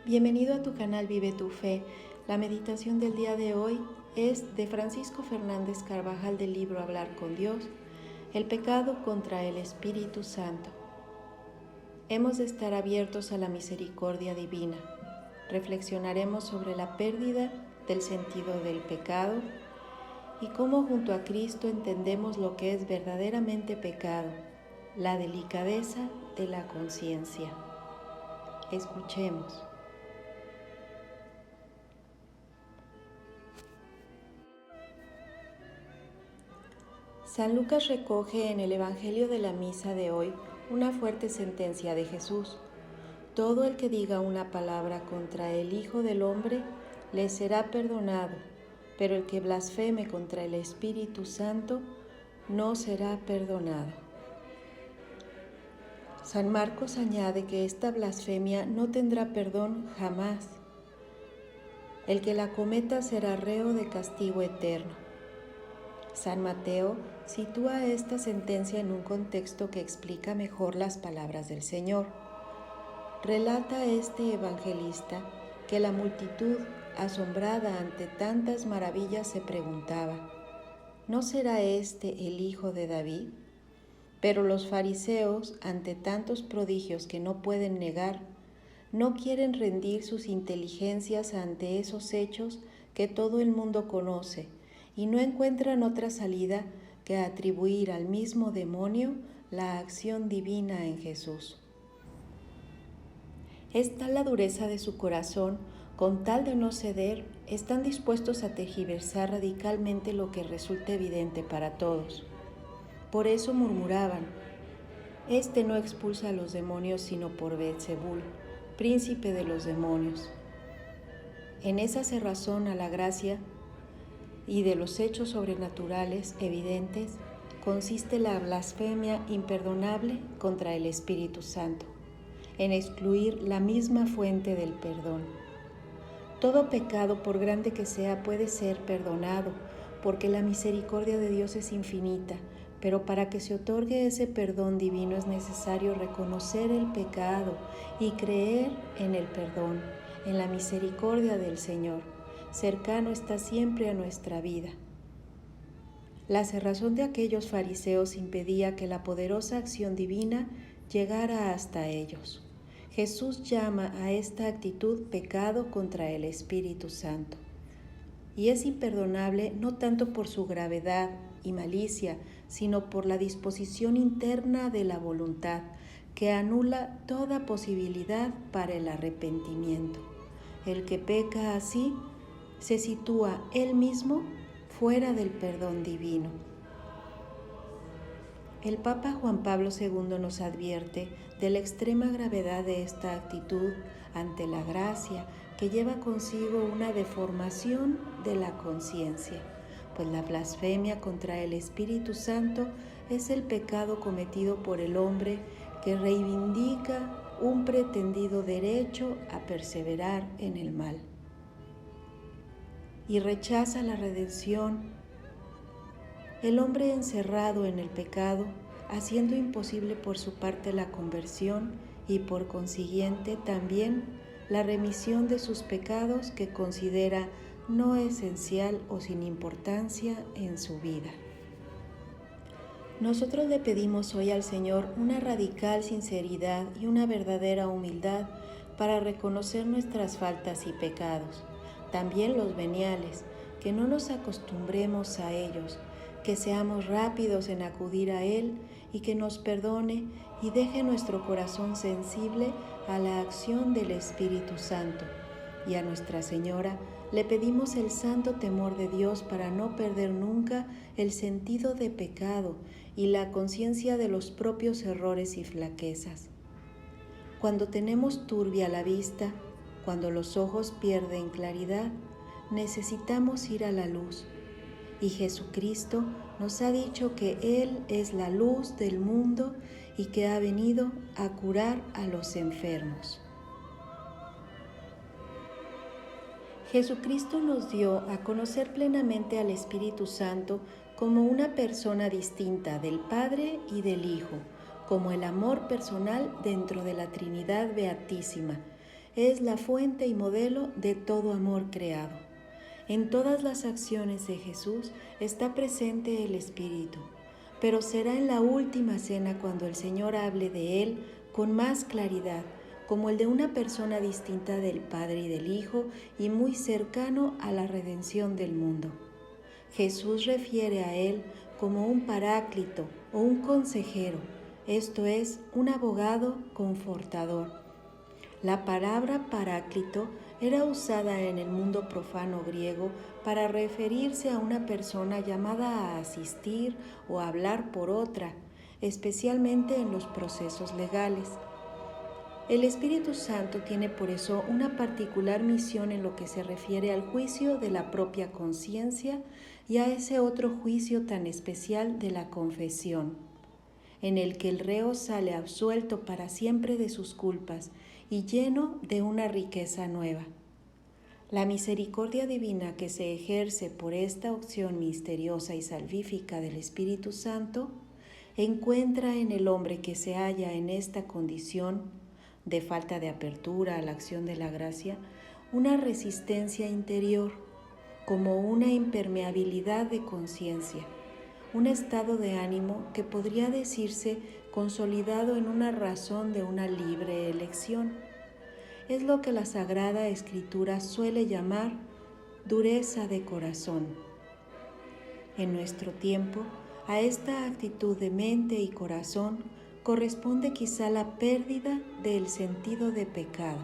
Bienvenido a tu canal Vive tu Fe. La meditación del día de hoy es de Francisco Fernández Carvajal del libro Hablar con Dios, el pecado contra el Espíritu Santo. Hemos de estar abiertos a la misericordia divina. Reflexionaremos sobre la pérdida del sentido del pecado y cómo junto a Cristo entendemos lo que es verdaderamente pecado, la delicadeza de la conciencia. Escuchemos. San Lucas recoge en el Evangelio de la Misa de hoy una fuerte sentencia de Jesús. Todo el que diga una palabra contra el Hijo del Hombre le será perdonado, pero el que blasfeme contra el Espíritu Santo no será perdonado. San Marcos añade que esta blasfemia no tendrá perdón jamás. El que la cometa será reo de castigo eterno. San Mateo sitúa esta sentencia en un contexto que explica mejor las palabras del Señor. Relata este evangelista que la multitud, asombrada ante tantas maravillas, se preguntaba: ¿no será este el hijo de David? Pero los fariseos, ante tantos prodigios que no pueden negar, no quieren rendir sus inteligencias ante esos hechos que todo el mundo conoce, y no encuentran otra salida que atribuir al mismo demonio la acción divina en Jesús. Es tal la dureza de su corazón, con tal de no ceder, están dispuestos a tergiversar radicalmente lo que resulta evidente para todos. Por eso murmuraban: este no expulsa a los demonios sino por Beelzebul, príncipe de los demonios. En esa cerrazón a la gracia y de los hechos sobrenaturales evidentes consiste la blasfemia imperdonable contra el Espíritu Santo, en excluir la misma fuente del perdón. Todo pecado, por grande que sea, puede ser perdonado, porque la misericordia de Dios es infinita, pero para que se otorgue ese perdón divino es necesario reconocer el pecado y creer en el perdón, en la misericordia del Señor. Cercano está siempre a nuestra vida. La cerrazón de aquellos fariseos impedía que la poderosa acción divina llegara hasta ellos. Jesús llama a esta actitud pecado contra el Espíritu Santo. Y es imperdonable no tanto por su gravedad y malicia, sino por la disposición interna de la voluntad, que anula toda posibilidad para el arrepentimiento. El que peca así se sitúa él mismo fuera del perdón divino. El Papa Juan Pablo II nos advierte de la extrema gravedad de esta actitud ante la gracia, que lleva consigo una deformación de la conciencia, pues la blasfemia contra el Espíritu Santo es el pecado cometido por el hombre que reivindica un pretendido derecho a perseverar en el mal y rechaza la redención. El hombre encerrado en el pecado, haciendo imposible por su parte la conversión y por consiguiente también la remisión de sus pecados que considera no esencial o sin importancia en su vida. Nosotros le pedimos hoy al Señor una radical sinceridad y una verdadera humildad para reconocer nuestras faltas y pecados, también los veniales, que no nos acostumbremos a ellos, que seamos rápidos en acudir a Él y que nos perdone y deje nuestro corazón sensible a la acción del Espíritu Santo. Y a Nuestra Señora le pedimos el santo temor de Dios para no perder nunca el sentido de pecado y la conciencia de los propios errores y flaquezas. Cuando tenemos turbia la vista, cuando los ojos pierden claridad, necesitamos ir a la luz. Y Jesucristo nos ha dicho que Él es la luz del mundo y que ha venido a curar a los enfermos. Jesucristo nos dio a conocer plenamente al Espíritu Santo como una persona distinta del Padre y del Hijo, como el amor personal dentro de la Trinidad Beatísima. es la fuente y modelo de todo amor creado. En todas las acciones de Jesús está presente el Espíritu, pero será en la última cena cuando el Señor hable de Él con más claridad, como el de una persona distinta del Padre y del Hijo y muy cercano a la redención del mundo. Jesús refiere a Él como un paráclito o un consejero, esto es, un abogado confortador. La palabra paráclito era usada en el mundo profano griego para referirse a una persona llamada a asistir o a hablar por otra, especialmente en los procesos legales. El Espíritu Santo tiene por eso una particular misión en lo que se refiere al juicio de la propia conciencia y a ese otro juicio tan especial de la confesión, en el que el reo sale absuelto para siempre de sus culpas y lleno de una riqueza nueva. La misericordia divina que se ejerce por esta opción misteriosa y salvífica del Espíritu Santo encuentra en el hombre que se halla en esta condición de falta de apertura a la acción de la gracia una resistencia interior, como una impermeabilidad de conciencia, un estado de ánimo que podría decirse consolidado en una razón de una libre elección. Es lo que la Sagrada Escritura suele llamar dureza de corazón. En nuestro tiempo, a esta actitud de mente y corazón corresponde quizá la pérdida del sentido de pecado.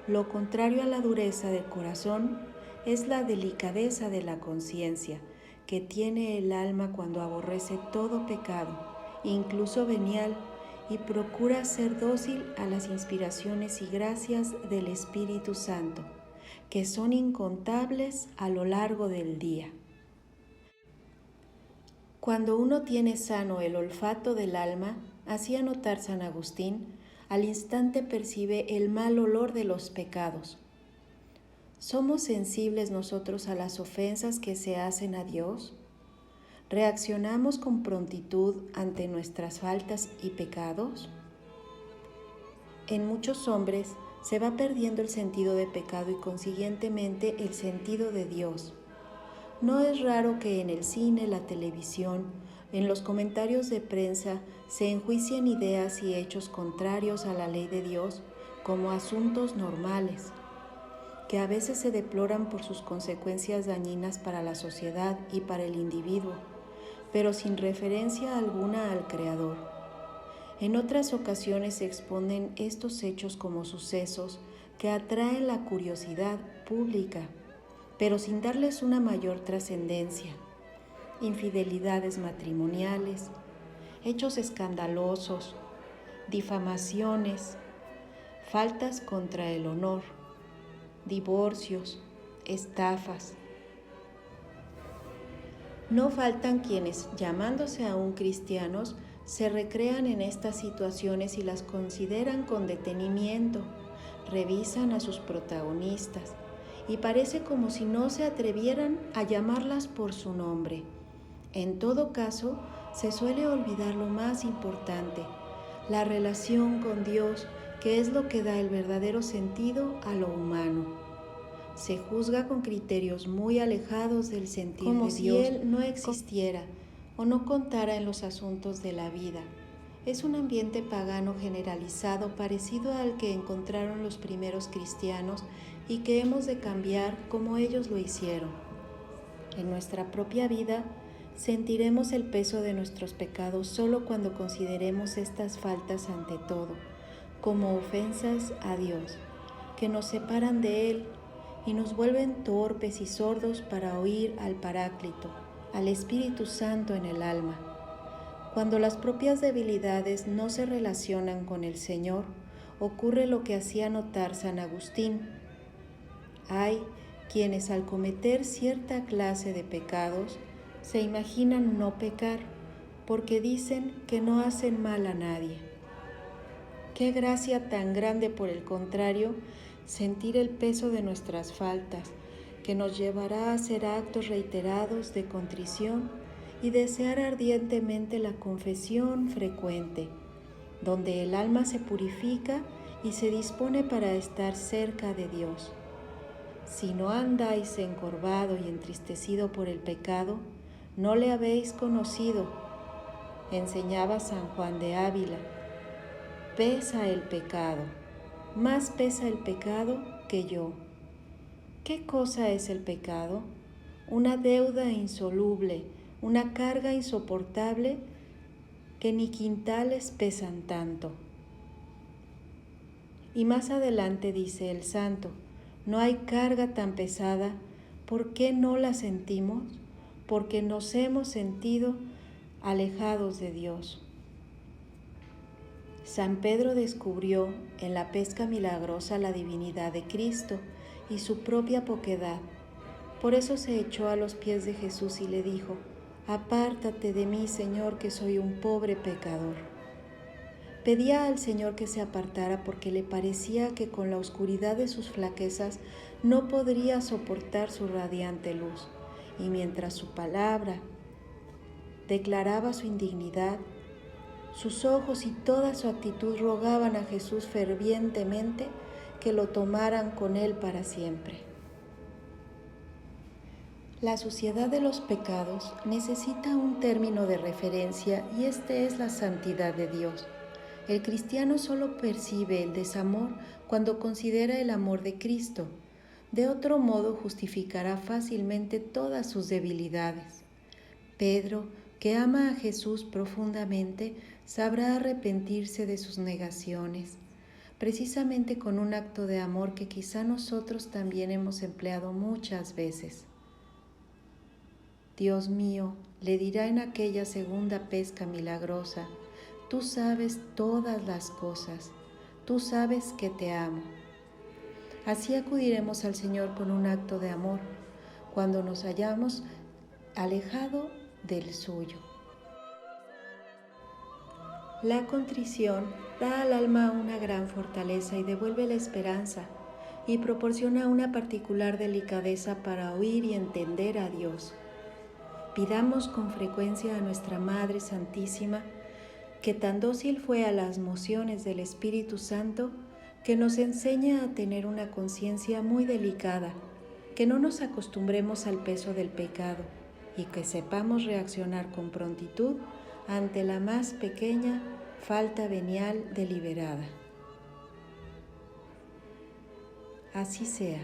Lo contrario a la dureza del corazón es la delicadeza de la conciencia que tiene el alma cuando aborrece todo pecado, incluso venial, y procura ser dócil a las inspiraciones y gracias del Espíritu Santo, que son incontables a lo largo del día. Cuando uno tiene sano el olfato del alma, hacía notar San Agustín, al instante percibe el mal olor de los pecados. ¿Somos sensibles nosotros a las ofensas que se hacen a Dios? ¿Reaccionamos con prontitud ante nuestras faltas y pecados? En muchos hombres se va perdiendo el sentido de pecado y consiguientemente el sentido de Dios. No es raro que en el cine, la televisión, en los comentarios de prensa se enjuicien ideas y hechos contrarios a la ley de Dios como asuntos normales, que a veces se deploran por sus consecuencias dañinas para la sociedad y para el individuo, pero sin referencia alguna al Creador. En otras ocasiones se exponen estos hechos como sucesos que atraen la curiosidad pública, pero sin darles una mayor trascendencia. Infidelidades matrimoniales, hechos escandalosos, difamaciones, faltas contra el honor, divorcios, estafas. No faltan quienes, llamándose aún cristianos, se recrean en estas situaciones y las consideran con detenimiento, revisan a sus protagonistas y parece como si no se atrevieran a llamarlas por su nombre. En todo caso, se suele olvidar lo más importante, la relación con Dios, que es lo que da el verdadero sentido a lo humano. Se juzga con criterios muy alejados del sentir de Dios, como si Él no existiera o no contara en los asuntos de la vida. Es un ambiente pagano generalizado parecido al que encontraron los primeros cristianos y que hemos de cambiar como ellos lo hicieron. En nuestra propia vida sentiremos el peso de nuestros pecados solo cuando consideremos estas faltas ante todo como ofensas a Dios, que nos separan de Él y nos vuelven torpes y sordos para oír al Paráclito, al Espíritu Santo en el alma. Cuando las propias debilidades no se relacionan con el Señor, ocurre lo que hacía notar San Agustín. Hay quienes al cometer cierta clase de pecados se imaginan no pecar, porque dicen que no hacen mal a nadie. Qué gracia tan grande, por el contrario, sentir el peso de nuestras faltas, que nos llevará a hacer actos reiterados de contrición y desear ardientemente la confesión frecuente, donde el alma se purifica y se dispone para estar cerca de Dios. Si no andáis encorvado y entristecido por el pecado, no le habéis conocido, enseñaba San Juan de Ávila. Pesa el pecado, más pesa el pecado que yo. ¿Qué cosa es el pecado? Una deuda insoluble, una carga insoportable que ni quintales pesan tanto. Y más adelante dice el santo, no hay carga tan pesada, ¿por qué no la sentimos? Porque nos hemos sentido alejados de Dios. San Pedro descubrió en la pesca milagrosa la divinidad de Cristo y su propia poquedad. Por eso se echó a los pies de Jesús y le dijo, apártate de mí, Señor, que soy un pobre pecador. Pedía al Señor que se apartara porque le parecía que con la oscuridad de sus flaquezas no podría soportar su radiante luz. Y mientras su palabra declaraba su indignidad, sus ojos y toda su actitud rogaban a Jesús fervientemente que lo tomaran con él para siempre. La suciedad de los pecados necesita un término de referencia y este es la santidad de Dios. El cristiano solo percibe el desamor cuando considera el amor de Cristo. De otro modo justificará fácilmente todas sus debilidades. Pedro, que ama a Jesús profundamente, sabrá arrepentirse de sus negaciones, precisamente con un acto de amor que quizá nosotros también hemos empleado muchas veces. Dios mío, le dirá en aquella segunda pesca milagrosa, tú sabes todas las cosas, tú sabes que te amo. Así acudiremos al Señor con un acto de amor, cuando nos hayamos alejado del suyo. La contrición da al alma una gran fortaleza y devuelve la esperanza y proporciona una particular delicadeza para oír y entender a Dios. Pidamos con frecuencia a nuestra Madre Santísima, que tan dócil fue a las mociones del Espíritu Santo, que nos enseñe a tener una conciencia muy delicada, que no nos acostumbremos al peso del pecado y que sepamos reaccionar con prontitud ante la más pequeña falta venial deliberada. Así sea.